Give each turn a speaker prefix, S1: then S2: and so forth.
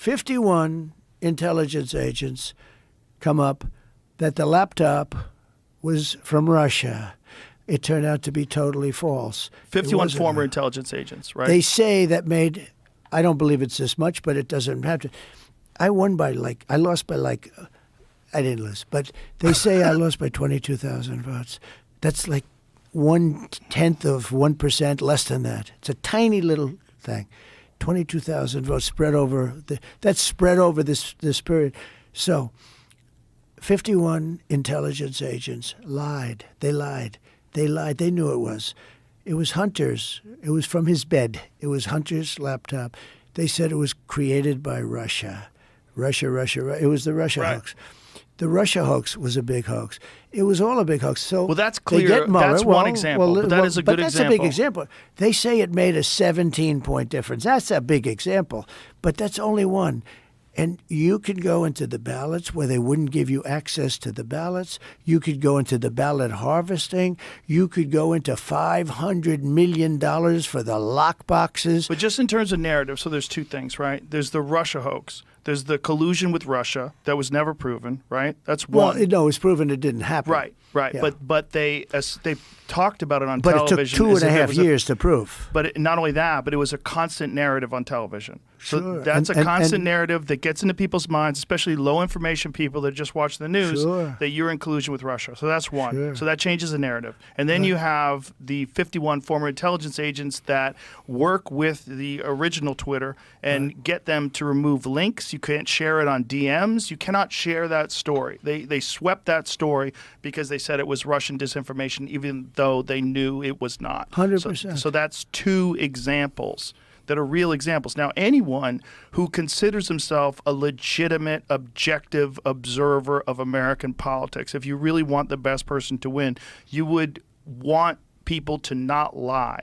S1: 51 intelligence agents come up that the laptop was from Russia. It turned out to be totally false.
S2: 51 former intelligence agents, right?
S1: They say that made, I don't believe it's this much, but it doesn't have to. I lost by I didn't lose, but they say I lost by 22,000 votes. That's like 1/10 of 1%, less than that. It's a tiny little thing. 22,000 votes spread over, that's spread over this period. So 51 intelligence agents lied. They lied. They lied. They knew it was. It was Hunter's. It was from his bed. It was Hunter's laptop. They said it was created by Russia. Russia. It was the Russia hoax. The Russia hoax was a big hoax. It was all a big hoax. So
S2: well, that's clear. That's one example. But that is a good example.
S1: That's a big example. They say it made a 17-point difference. That's a big example. But that's only one. And you could go into the ballots where they wouldn't give you access to the ballots. You could go into the ballot harvesting. You could go into $500 million for the lock boxes.
S2: But just in terms of narrative, so there's two things, right? There's the Russia hoax. There's the collusion with Russia that was never proven, right? That's one.
S1: Well, no, it was proven it didn't happen.
S2: Right. Yeah. But they talked about it on
S1: television.
S2: But
S1: it took 2.5 years to prove.
S2: But not only that, but it was a constant narrative on television. So
S1: sure.
S2: that's a constant narrative that gets into people's minds, especially low information people that just watch the news, that you're in collusion with Russia. So that's one.
S1: Sure.
S2: So that changes the narrative. And then you have the 51 former intelligence agents that work with the original Twitter and get them to remove links. You can't share it on DMs. You cannot share that story. They swept that story because they said it was Russian disinformation, even though they knew it was not.
S1: 100%.
S2: So that's two examples that are real examples. Now, anyone who considers himself a legitimate, objective observer of American politics, if you really want the best person to win, you would want people to not lie.